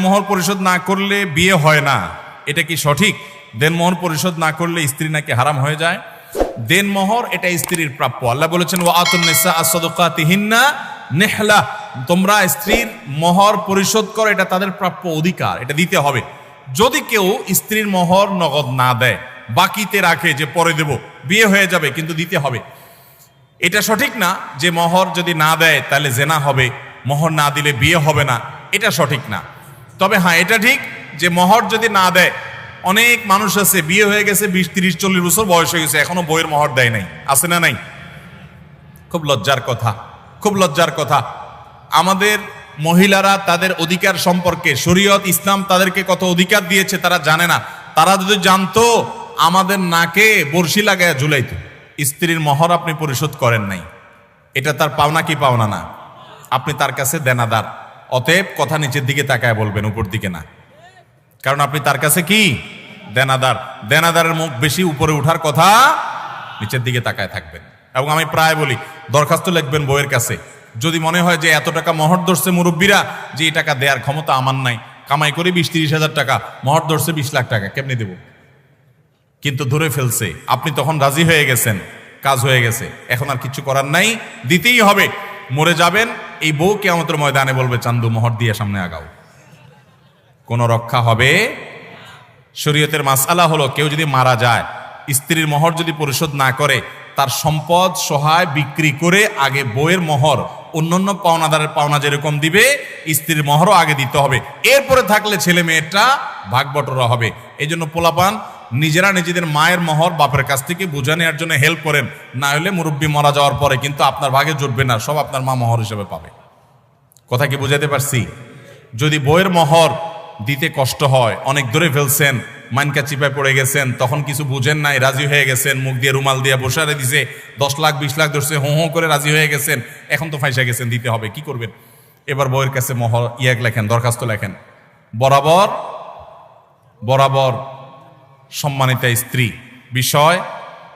মোহর পরিশোধ না করলে বিয়ে হয় না, এটা কি সঠিক? দেনমোহর পরিশোধ না করলে স্ত্রী নাকি হারাম হয়ে যায়? দেনমোহর এটা স্ত্রীর প্রাপ্য। আল্লাহ বলেছেন ওয়া আতুন নিসা আস-সাদুকাতিহিন্না নিহলা, তোমরা স্ত্রীর মোহর পরিশোধ করো, এটা তাদের প্রাপ্য অধিকার, এটা দিতে হবে। যদি কেউ স্ত্রীর মোহর নগদ না দেয়, বাকিতে রাখে যে পরে দেব, বিয়ে হয়ে যাবে কিন্তু দিতে হবে, এটা সঠিক না। যে মোহর যদি না দেয় তাহলে জেনা হবে, মোহর না দিলে বিয়ে হবে না, এটা সঠিক না। তবে হ্যাঁ, এটা ঠিক যে মোহর যদি না দেয়, অনেক মানুষ আছে বিয়ে হয়ে গেছে 20, 30, 40 বছর বয়স হয়ে গেছে, এখনো বইয়ের মোহর দেয় নাই, আছে না নাই? খুব লজ্জার কথা, খুব লজ্জার কথা। আমাদের মহিলারা তাদের অধিকার সম্পর্কে, শরীয়ত ইসলাম তাদেরকে কত অধিকার দিয়েছে তারা জানে না। তারা যদি জানতো আমাদের নাকে বড়শি লাগায় ঝুলাইতো। স্ত্রীর মোহর আপনি পরিশোধ করেন নাই, এটা তার পাওনা কি পাওনা না? আপনি তার কাছে দেনাদার। অতএব কথা নিচের দিকে তাকায় বলবেন, উপর দিকে না, কারণ আপনি তার কাছে কি দেনাদার। দেনাদারের মুখ বেশি উপরে উঠার কথা, নিচের দিকে তাকায় থাকবেন। এবং আমি প্রায় বলি, দরখাস্ত লিখবেন বইয়ের কাছে, যদি মনে হয় যে এত টাকা মোহর ধরছে মুরব্বীরা, যে এই টাকা দেওয়ার ক্ষমতা আমার নাই, কামাই করে 20-30 হাজার টাকা, মোহর ধরছে 20 লাখ টাকা, কেমনি দেব? কিন্তু ধরে ফেলছে, আপনি তখন রাজি হয়ে গেছেন, কাজ হয়ে গেছে, এখন আর কিছু করার নাই, দিতেই হবে। মরে যাবেন, এই বউ কিয়ামতের ময়দানে বলবে চান্দু মোহর দিয়ে সামনে আগাও, কোনো রক্ষা হবে? শরীয়তের মাসআলা হলো, কেউ যদি মারা যায়, স্ত্রীর মোহর যদি পরিশোধ না করে, তার সম্পদ সহায় বিক্রি করে আগে বউয়ের মোহর, অন্যান্য পাওনাদারের পাওনা যেরকম দিবে, স্ত্রীর মোহরও আগে দিতে হবে। এরপরে থাকলে ছেলে মেয়েটা ভাগ বটরা হবে। এই জন্য পোলাপান নিজেরা নিজেদের মায়ের মোহর বাপের কাছ থেকে বুঝে নেওয়ার জন্য হেল্প করেন, না হলে মুরব্বী মারা যাওয়ার পরে কিন্তু আপনার ভাগে জুটবে না, সব আপনার মা মোহর হিসেবে পাবে। কথা কি বুঝাতে পারছি? যদি বইয়ের মোহর দিতে কষ্ট হয়, অনেক ধরে ফেলছেন, মানকা চিপায় পড়ে গেছেন, তখন কিছু বুঝেন নাই, রাজি হয়ে গেছেন, মুখ দিয়ে রুমাল দিয়ে বসারে দিছে, 10 লাখ 20 লাখ ধরছে, হো হো করে রাজি হয়ে গেছেন, এখন তো ফাইসা গেছেন, দিতে হবে, কি করবেন? এবার বইয়ের কাছে মোহর লেখেন, দরখাস্ত লেখেন, বরাবর বরাবর সম্মানিতা স্ত্রী বিষয়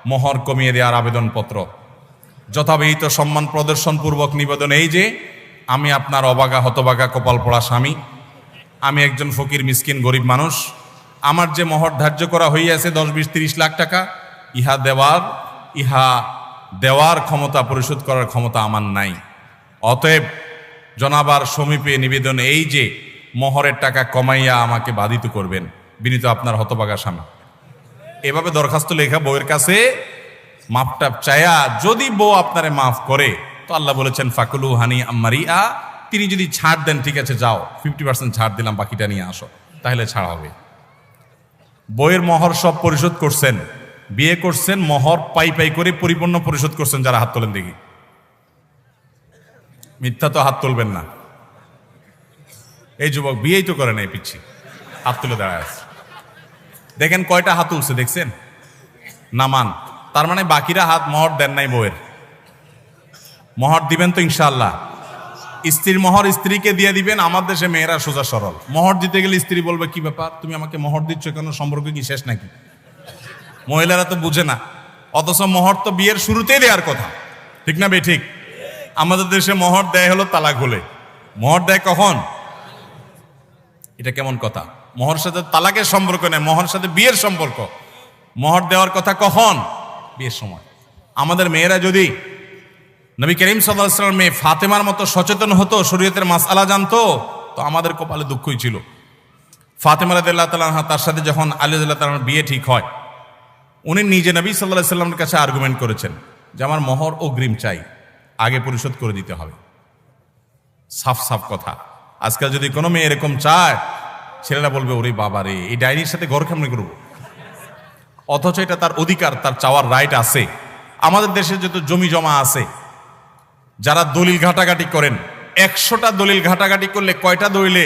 মোহর কমিয়ে দেওয়ার আবেদনপত্র যথাবিহিত সম্মান প্রদর্শনপূর্বক নিবেদন এই যে, আমি আপনার অবাগা হতবাগা কপাল পড়া স্বামী, আমি একজন ফকির মিসকিন গরিব মানুষ, আমার যে মোহর ধার্য করা হইয়াছে 10, 20, 30 লাখ টাকা, ইহা দেওয়ার ক্ষমতা, পরিশোধ করার ক্ষমতা আমার নাই। অতএব জনাবার সমীপে নিবেদন এই যে, মোহরের টাকা কমাইয়া আমাকে বাধিত করবেন, বিনীত আপনার হতবাগা স্বামী। এভাবে দরখাস্ত লেখা বউয়ের কাছে মাপটাপ চায়া, যদি বউ আপনারে মাফ করে তো আল্লাহ বলেছেন ফাকুলু হানি আম্মারিয়া, তিনি যদি ছাড় দেন, ঠিক আছে যাও 50% ছাড় দিলাম, বাকিটা নিয়ে আসো, তাহলে ছাড় হবে। বইয়ের মোহর সব পরিশোধ করছেন, বিয়ে করছেন, মোহর পাই পাই করে পরিপূর্ণ পরিশোধ করছেন, যারা হাত তোলেন দেখি, মিথ্যা তো হাত তুলবেন না। এই যুবক বিয়েই তো করে নাই, পিচ্ছি হাত তুলে দাঁড়ায় আছে, দেখেন কয়টা হাত তুলছে, দেখছেন? নামান, তার মানে বাকিরা হাত মোহর দেন নাই বউয়ের। মোহর দিবেন তো ইনশাআল্লাহ? স্ত্রীর মোহর স্ত্রীকে দিয়ে দিবেন। আমার দেশে মেয়েরা সোজা সরল, মোহর দিতে গেলে স্ত্রী বলবে কি ব্যাপার, তুমি আমাকে মোহর দিচ্ছ কেন, সম্পর্ক কি শেষ নাকি? মহিলারা তো বুঝে না, অথচ মোহর তো বিয়ের শুরুতেই দেওয়ার কথা, ঠিক না বে ঠিক? আমাদের দেশে মোহর দেয় হলো তালাক হলে, মোহর দেয় কখন? এটা কেমন কথা? মোহর সাথে তালাকের সম্পর্ক নেই, মোহর সাথে বিয়ের সম্পর্ক। মোহর দেওয়ার কথা কখন? বিয়ের সময়। আমাদের মেয়েরা যদি নবী করিম সাল্লাল্লাহু আলাইহি ওয়াসাল্লামের মেয়ে ফাতেমার মতো সচেতন হতো, শরীয়তের মাসআলা জানতো, তো আমাদের কপালে দুঃখই ছিল। ফাতেমা রাদিয়াল্লাহু তাআলা আনহা, তার সাথে যখন আলী রাদিয়াল্লাহু তাআলার বিয়ে ঠিক হয়, উনি নিজে নবী সাল্লাল্লাহু আলাইহি ওয়াসাল্লামের কাছে আর্গুমেন্ট করেছেন যে আমার মোহর অগ্রিম চাই, আগে পরিশোধ করে দিতে হবে। সাফ সাফ কথা। আজকাল যদি কোনো মেয়ে এরকম চায়, ছেলেরা বলবে ওরে বাবা রে, এই ডাইনির সাথে ঘর কেমনে করব? অথচ এটা তার অধিকার, তার চাওয়ার রাইট আছে। আমাদের দেশে যত জমি জমা আছে, যারা দলিল ঘাটাঘাটি করেন, 100টা দলিল ঘাটাঘাটি করলে কয়টা দলিলে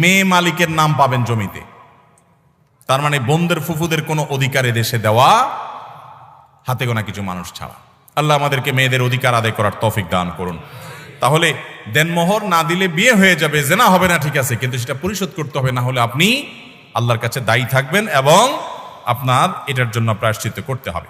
মেয়ে মালিকের নাম পাবেন জমিতে? তার মানে বোনদের ফুফুদের কোনো অধিকার দেশে দেওয়া, হাতে গোনা কিছু মানুষ ছাড়া। আল্লাহ আমাদেরকে মেয়েদের অধিকার আদায় করার তৌফিক দান করুন। তাহলে দেনমোহর না দিলে বিয়ে হয়ে যাবে, জেনা হবে না, ঠিক আছে, কিন্তু সেটা পরিশোধ করতে হবে, না হলে আপনি আল্লাহর কাছে দায়ী থাকবেন এবং আপনার এটার জন্য প্রায়শ্চিত্ত করতে হবে।